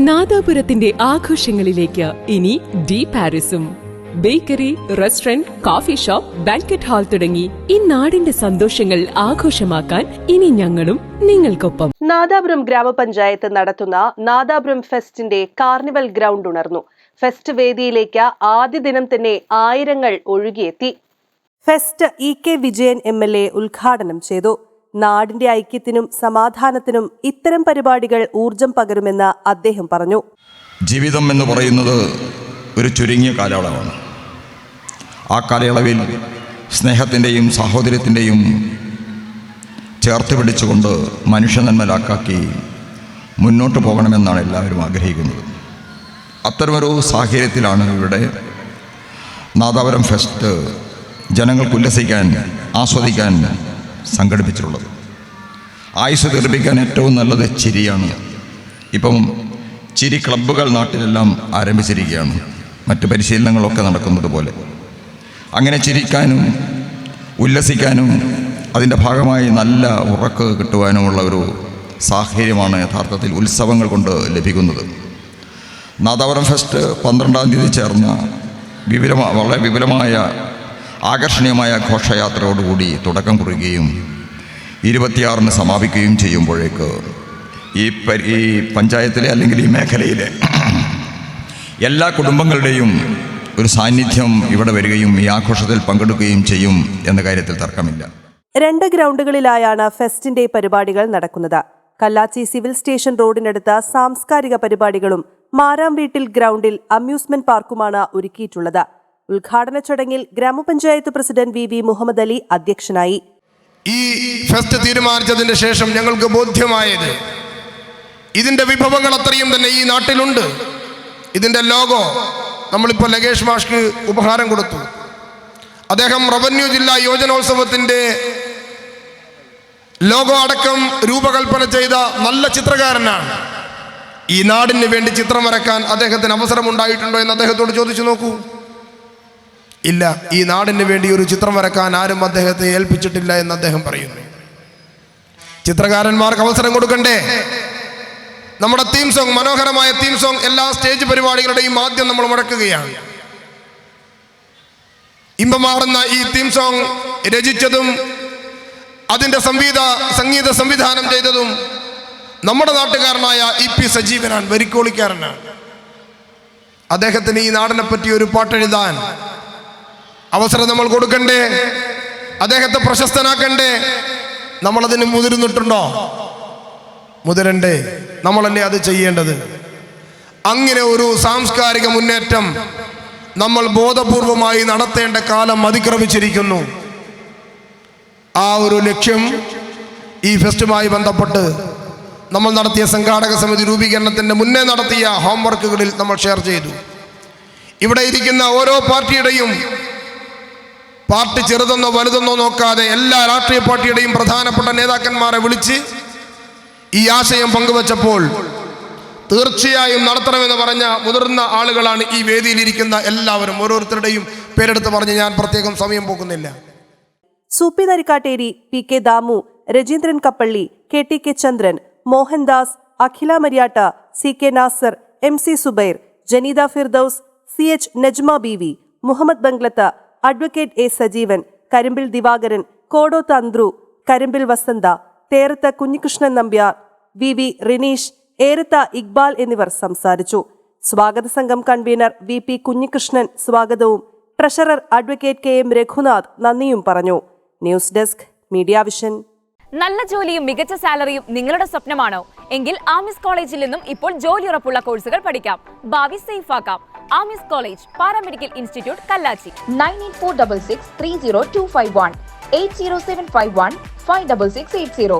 നാദാപുരത്തിന്റെ ആഘോഷങ്ങളിലേക്ക് ഇനി ഡി പാരിസും. Bakery, restaurant, coffee shop, banquet hall തുടങ്ങി ഈ നാടിന്റെ സന്തോഷങ്ങൾ ആഘോഷമാക്കാൻ ഇനി ഞങ്ങളും നിങ്ങൾക്കൊപ്പം. നാദാപുരം ഗ്രാമപഞ്ചായത്ത് നടത്തുന്ന നാദാപുരം ഫെസ്റ്റിന്റെ കാർണിവൽ ഗ്രൗണ്ട് ഉണർന്നു. ഫെസ്റ്റ് വേദിയിലേക്ക് ആദ്യ ദിനം തന്നെ ആയിരങ്ങൾ ഒഴുകിയെത്തി. Fest E K. വിജയൻ MLA ഉദ്ഘാടനം ചെയ്തു. നാടിന്റെ ഐക്യത്തിനും സമാധാനത്തിനും ഇത്തരം പരിപാടികൾ ഊർജം പകരുമെന്ന് അദ്ദേഹം പറഞ്ഞു. ജീവിതം എന്ന് പറയുന്നത് ഒരു ചുരുങ്ങിയ കാലയളവാണ്. ആ കാലയളവിൽ സ്നേഹത്തിൻ്റെയും സാഹോദര്യത്തിൻ്റെയും ചേർത്ത് പിടിച്ചുകൊണ്ട് മനുഷ്യനന്മലാക്കി മുന്നോട്ട് പോകണമെന്നാണ് എല്ലാവരും ആഗ്രഹിക്കുന്നത്. അത്തരമൊരു സാഹചര്യത്തിലാണ് ഇവിടെ നാദാപുരം ഫെസ്റ്റ് ജനങ്ങൾക്ക് ഉല്ലസിക്കാൻ, ആസ്വദിക്കാൻ സംഘടിപ്പിച്ചിട്ടുള്ളത്. ആയുസ് ദീർഘിപ്പിക്കാൻ ഏറ്റവും നല്ലത് ചിരിയാണ്. ഇപ്പം ചിരി ക്ലബ്ബുകൾ നാട്ടിലെല്ലാം ആരംഭിച്ചിരിക്കുകയാണ്, മറ്റ് പരിശീലനങ്ങളൊക്കെ നടക്കുന്നത് പോലെ. അങ്ങനെ ചിരിക്കാനും ഉല്ലസിക്കാനും അതിൻ്റെ ഭാഗമായി നല്ല ഉറക്ക് കിട്ടുവാനുമുള്ള ഒരു സാഹചര്യമാണ് യഥാർത്ഥത്തിൽ ഉത്സവങ്ങൾ കൊണ്ട് ലഭിക്കുന്നത്. നാദാപുരം ഫെസ്റ്റ് 12-ാം തീയതി ചേർന്ന വളരെ വിപുലമായ ആകർഷണീയമായ ഘോഷയാത്രയോടുകൂടി തുടക്കം കുറിക്കുകയും 26-ന് സമാപിക്കുകയും ചെയ്യുമ്പോഴേക്ക് ഈ പഞ്ചായത്തിലെ അല്ലെങ്കിൽ ഈ മേഖലയിലെ എല്ലാ കുടുംബങ്ങളുടെയും ഒരു സാന്നിധ്യം ഇവിടെ വരികയും ഈ ആഘോഷത്തിൽ പങ്കെടുക്കുകയും ചെയ്യും എന്ന കാര്യത്തിൽ തർക്കമില്ല. 2 ഗ്രൗണ്ടുകളിലായാണ് ഫെസ്റ്റിന്റെ പരിപാടികൾ നടക്കുന്നത്. കല്ലാച്ചി സിവിൽ സ്റ്റേഷൻ റോഡിനടുത്ത് സാംസ്കാരിക പരിപാടികളും മാരാംവീട്ടിൽ ഗ്രൗണ്ടിൽ അമ്യൂസ്മെന്റ് പാർക്കുമാണ് ഒരുക്കിയിട്ടുള്ളത്. ഉദ്ഘാടന ചടങ്ങിൽ ഗ്രാമപഞ്ചായത്ത് പ്രസിഡന്റ് VV മുഹമ്മദ് അലി അധ്യക്ഷനായി. ഈ ഫെസ്റ്റ് തീരുമാനിച്ചതിന് ശേഷം ഞങ്ങൾക്ക് ബോധ്യമായത് ഇതിന്റെ വിഭവങ്ങൾ അത്രയും തന്നെ ഈ നാട്ടിലുണ്ട്. ഇതിന്റെ ലോഗോ നമ്മളിപ്പോൾ ലഗേഷ് മാഷ്ക്ക് ഉപഹാരം കൊടുത്തു. അദ്ദേഹം റവന്യൂ ജില്ലാ യോജനോത്സവത്തിന്റെ ലോഗോ അടക്കം രൂപകൽപ്പന ചെയ്ത നല്ല ചിത്രകാരനാണ്. ഈ നാടിന് വേണ്ടി ചിത്രം വരക്കാൻ അദ്ദേഹത്തിന് അവസരമുണ്ടായിട്ടുണ്ടോ എന്ന് അദ്ദേഹത്തോട് ചോദിച്ചു നോക്കൂ. ഇല്ല, ഈ നാടിന് വേണ്ടി ഒരു ചിത്രം വരക്കാൻ ആരും അദ്ദേഹത്തെ ഏൽപ്പിച്ചിട്ടില്ല എന്ന് അദ്ദേഹം പറയുന്നു. ചിത്രകാരന്മാർക്ക് അവസരം കൊടുക്കണ്ടേ? നമ്മുടെ തീം സോങ്, മനോഹരമായ തീം സോങ് എല്ലാ സ്റ്റേജ് പരിപാടികളുടെയും ആദ്യം നമ്മൾ മുടക്കുകയാണ്. ഇമ്പമാർന്ന ഈ തീം സോങ് രചിച്ചതും അതിൻ്റെ സംഗീത സംവിധാനം ചെയ്തതും നമ്മുടെ നാട്ടുകാരനായ EP സജീവനാണ്, വരിക്കോളിക്കാരനാണ്. അദ്ദേഹത്തിന് ഈ നാടിനെ പറ്റി ഒരു പാട്ടെഴുതാൻ അവസരം നമ്മൾ കൊടുക്കണ്ടേ? അദ്ദേഹത്തെ പ്രശസ്തനാക്കണ്ടേ? നമ്മളതിന് മുതിർന്നിട്ടുണ്ടോ? മുതിരണ്ടേ? നമ്മളല്ലേ അത് ചെയ്യേണ്ടത്. അങ്ങനെ ഒരു സാംസ്കാരിക മുന്നേറ്റം നമ്മൾ ബോധപൂർവമായി നടത്തേണ്ട കാലം അതിക്രമിച്ചിരിക്കുന്നു. ആ ഒരു ലക്ഷ്യം ഈ ഫെസ്റ്റുമായി ബന്ധപ്പെട്ട് നമ്മൾ നടത്തിയ സംഘാടക സമിതി രൂപീകരണത്തിൻ്റെ മുന്നേ നടത്തിയ ഹോംവർക്കുകളിൽ നമ്മൾ ഷെയർ ചെയ്തു. ഇവിടെ ഇരിക്കുന്ന ഓരോ പാർട്ടിയുടെയും പാർട്ടി ചെറുതെന്നോ വലുതെന്നോ നോക്കാതെ എല്ലാ രാഷ്ട്രീയ പാർട്ടിയുടെയും പ്രധാനപ്പെട്ട നേതാക്കന്മാരെ വിളിച്ച് ഈ ആശയം പങ്കുവച്ചപ്പോൾ തീർച്ചയായും നടത്തണമെന്ന് പറഞ്ഞ മുതിർന്ന ആളുകളാണ് ഈ വേദിയിലിരിക്കുന്ന എല്ലാവരും. ഓരോരുത്തരുടെയും പേരെടുത്ത് പറഞ്ഞ് ഞാൻ പ്രത്യേകം സമയം പോക്കുന്നില്ല. Sooppi Narikkatteri, PK Damu, Rajeendran Kappally, KTK Chandran, Mohandas, Akhila Mariyatta, CK Nasar, MC Zubair, Janeeda Firdaus, CH Najma BV, Muhammad Banglath, advocate A Sajeevan, Karimbil Divakaran, കോടോ തന്ത്രു, കരിമ്പിൽ വസന്ത, തേരത്ത കുഞ്ഞികൃഷ്ണൻ നമ്പ്യാർ, VV റിനീഷ്, ഏരത്ത ഇക്ബാൽ എന്നിവർ സംസാരിച്ചു. സ്വാഗത സംഘം കൺവീനർ VP കുഞ്ഞികൃഷ്ണൻ സ്വാഗതവും ട്രഷറർ അഡ്വക്കേറ്റ് KM രഘുനാഥ് നന്ദിയും പറഞ്ഞു. News desk, media vision. നല്ല ജോലിയും മികച്ച സാലറിയും നിങ്ങളുടെ സ്വപ്നമാണോ? എങ്കിൽ ആമിസ് കോളേജിൽ നിന്നും ഇപ്പോൾ ജോലി ഉറപ്പുള്ള കോഴ്സുകൾ പഠിക്കാം. ഭാവി സേഫ് ആക്കാം. ആമിസ് കോളേജ്, പാരാമെഡിക്കൽ ഇൻസ്റ്റിറ്റ്യൂട്ട്, കല്ലാച്ചി. 9846630251 80751 56680.